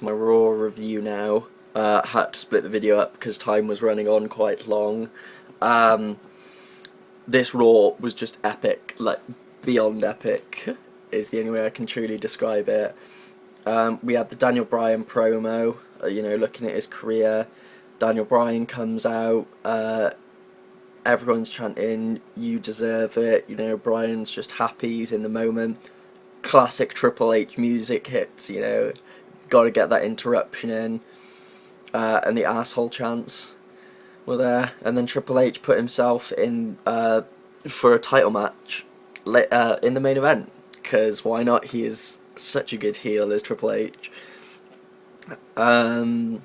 my Raw review now. Had to split the video up because time was running on quite long. This Raw was just epic, like beyond epic is the only way I can truly describe it. We had the Daniel Bryan promo, looking at his career. Daniel Bryan comes out, everyone's chanting, "You deserve it," Bryan's just happy, he's in the moment. Classic Triple H music hits, gotta get that interruption in, and the asshole chants were there, and then Triple H put himself in for a title match in the main event, because why not? He is such a good heel as Triple H. And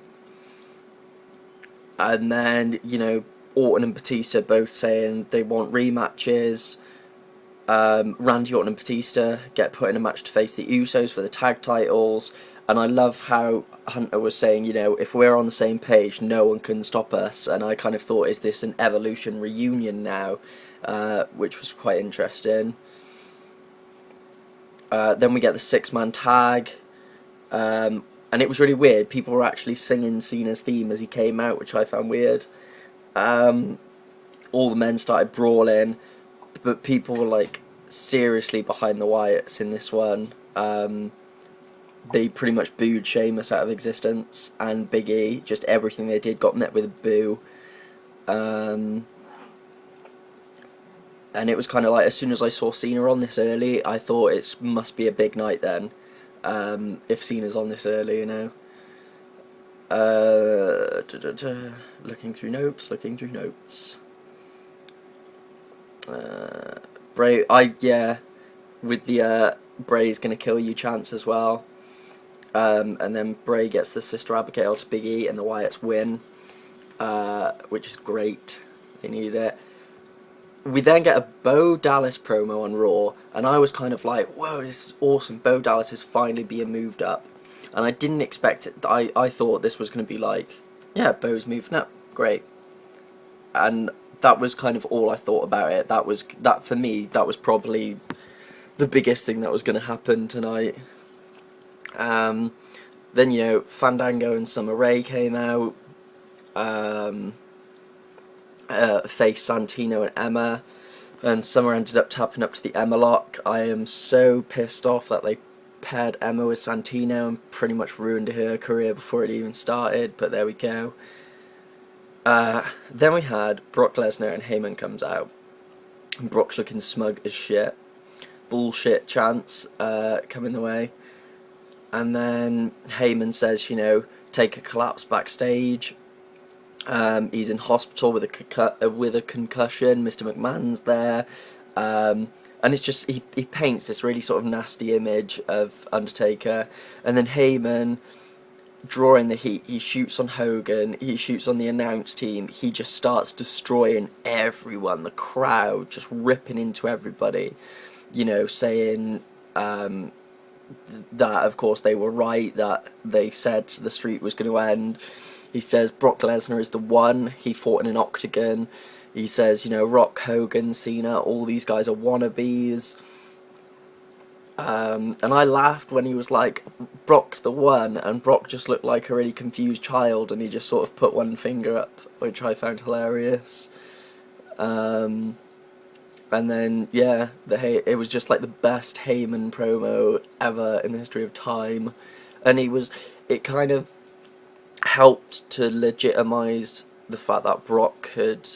then, Orton and Batista both saying they want rematches. Randy Orton and Batista get put in a match to face the Usos for the tag titles. And I love how Hunter was saying, if we're on the same page, no one can stop us. And I kind of thought, is this an Evolution reunion now? Which was quite interesting. Then we get the 6-man tag. And it was really weird. People were actually singing Cena's theme as he came out, which I found weird. All the men started brawling, but people were seriously behind the Wyatts in this one. They pretty much booed Sheamus out of existence, and Big E. Just everything they did got met with a boo. And it was kind of like, as soon as I saw Cena on this early, I thought it must be a big night then. If Cena's on this early, Looking through notes. Bray, with the Bray's gonna kill you chance as well. And then Bray gets the Sister Abigail to Big E, and the Wyatts win, which is great. They needed it. We then get a Bo Dallas promo on Raw, and I was kind of like, whoa, this is awesome. Bo Dallas is finally being moved up. And I didn't expect it. I thought this was going to be Bo's moving up. Great. And that was kind of all I thought about it. That for me, that was probably the biggest thing that was going to happen tonight. Then, Fandango and Summer Rae came out. Faced Santino and Emma, and Summer ended up tapping up to the Emma lock. I am so pissed off that they paired Emma with Santino and pretty much ruined her career before it even started, but there we go. Then we had Brock Lesnar, and Heyman comes out, and Brock's looking smug as shit. Bullshit chants coming the way, and then Heyman says, take a collapse backstage. He's in hospital with a concussion. Mr. McMahon's there, and it's just he paints this really sort of nasty image of Undertaker, and then Heyman, drawing the heat, he shoots on Hogan, he shoots on the announce team, he just starts destroying everyone, the crowd, just ripping into everybody, saying that of course they were right, that they said the streak was going to end. He says Brock Lesnar is the one. He fought in an octagon. He says, Rock, Hogan, Cena, all these guys are wannabes. And I laughed when he was like, Brock's the one, and Brock just looked like a really confused child, and he just sort of put one finger up, which I found hilarious. And then, it was just like the best Heyman promo ever in the history of time. And it kind of helped to legitimize the fact that Brock had,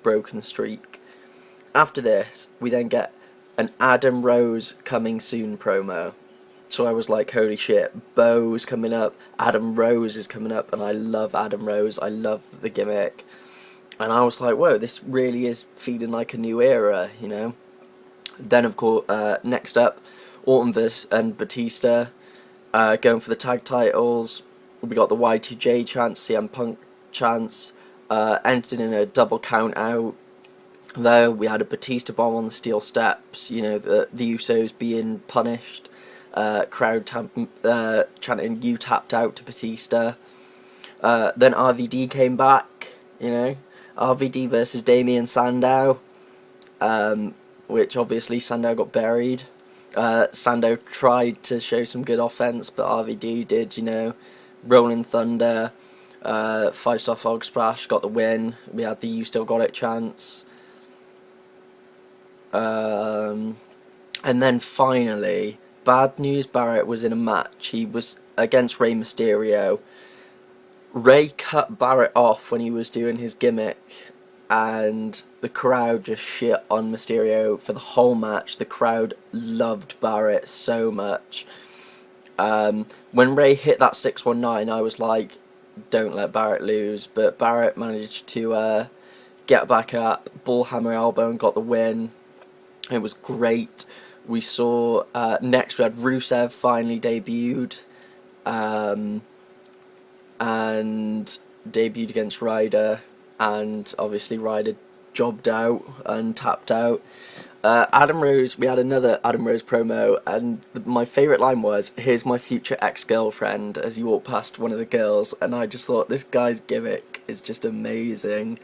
broken the streak. After this, we then get an Adam Rose coming soon promo. So I was like, holy shit, Bo's coming up, Adam Rose is coming up, and I love Adam Rose, I love the gimmick. And I was like, whoa, this really is feeling like a new era, Then, of course, next up, Orton and Batista going for the tag titles. We got the Y2J chance, CM Punk chance, ended in a double count out. There we had a Batista bomb on the steel steps, the Usos being punished, crowd chanting "You tapped out" to Batista. Then RVD came back, RVD versus Damien Sandow, which obviously Sandow got buried. Sando tried to show some good offense, but RVD did, you know, Rolling Thunder, 5-star Fog Splash, got the win. We had the You Still Got It chance. And then finally, Bad News Barrett was in a match. He was against Rey Mysterio. Rey cut Barrett off when he was doing his gimmick, and the crowd just shit on Mysterio for the whole match. The crowd loved Barrett so much. When Rey hit that 619, I was like, don't let Barrett lose, but Barrett managed to get back up, bullhammer elbow, and got the win. It was great. We saw, next we had Rusev finally debuted, and debuted against Ryder, and obviously Ryder jobbed out and tapped out. Adam Rose, we had another Adam Rose promo, and my favourite line was, "Here's my future ex-girlfriend," as he walked past one of the girls, and I just thought, this guy's gimmick is just amazing.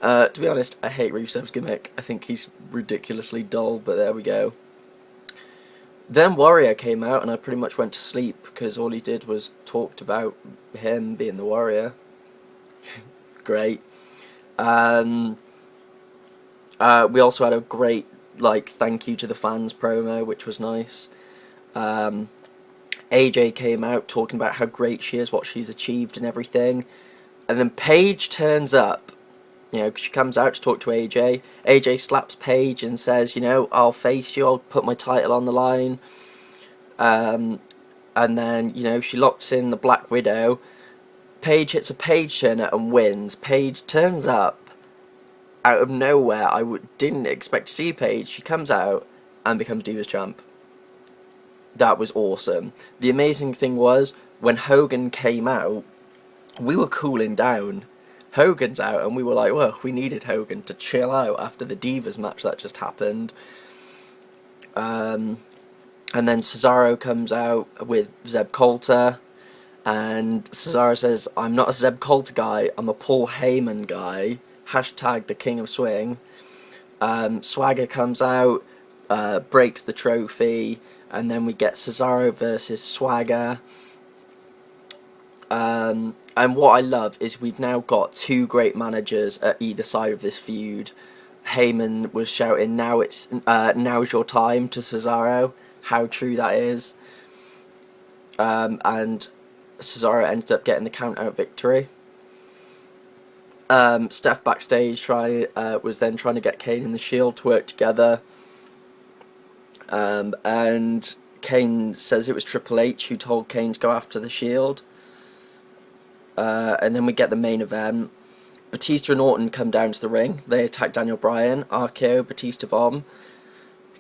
To be honest, I hate Rusev's gimmick. I think he's ridiculously dull, but there we go. Then Warrior came out, and I pretty much went to sleep, because all he did was talked about him being the Warrior. Great. We also had a great, thank you to the fans promo, which was nice. AJ came out talking about how great she is, what she's achieved and everything. And then Paige turns up. You know, she comes out to talk to AJ. AJ slaps Paige and says, you know, I'll face you, I'll put my title on the line. And then, you know, she locks in the Black Widow. Paige hits a Paige turner and wins. Paige turns up out of nowhere. Didn't expect to see Paige. She comes out and becomes Divas Champ. That was awesome. The amazing thing was, when Hogan came out, we were cooling down. Hogan's out, and we were like, well, we needed Hogan to chill out after the Divas match that just happened. And then Cesaro comes out with Zeb Coulter, and Cesaro says, I'm not a Zeb Coulter guy, I'm a Paul Heyman guy. Hashtag the King of Swing. Swagger comes out, breaks the trophy, and then we get Cesaro versus Swagger. And what I love is we've now got two great managers at either side of this feud. Heyman was shouting, now's your time, to Cesaro. How true that is. And Cesaro ended up getting the count-out victory. Steph backstage was then trying to get Kane and the Shield to work together. And Kane says it was Triple H who told Kane to go after the Shield. And then we get the main event. Batista and Orton come down to the ring. They attack Daniel Bryan. RKO, Batista bomb.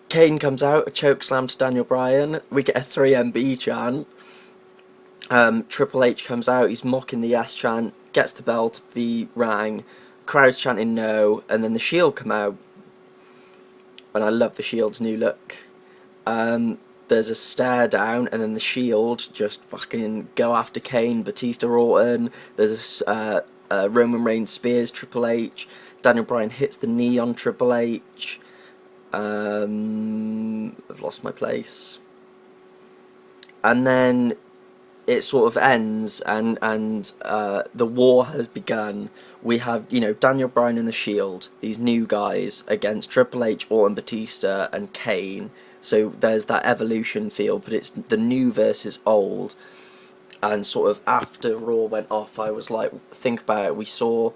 Kane comes out, a choke slam to Daniel Bryan. We get a 3MB chant. Triple H comes out, he's mocking the yes chant, gets the bell to be rang. Crowd's chanting no, and then the Shield come out. And I love the Shield's new look. There's a stare down, and then the Shield just fucking go after Kane, Batista, Orton. There's a Roman Reigns spears Triple H. Daniel Bryan hits the knee on Triple H. I've lost my place. And then it sort of ends, and the war has begun. We have, you know, Daniel Bryan and the Shield, these new guys, against Triple H, Orton, Batista, and Kane. So there's that evolution feel, but it's the new versus old. And sort of after Raw went off, I was like, think about it. We saw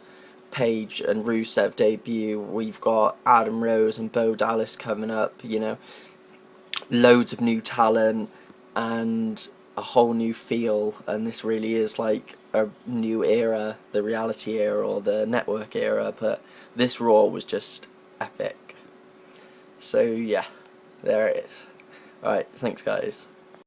Paige and Rusev debut. We've got Adam Rose and Bo Dallas coming up. You know, loads of new talent and a whole new feel. And this really is like a new era, the reality era or the network era. But this Raw was just epic. So yeah. There it is. Alright, thanks guys.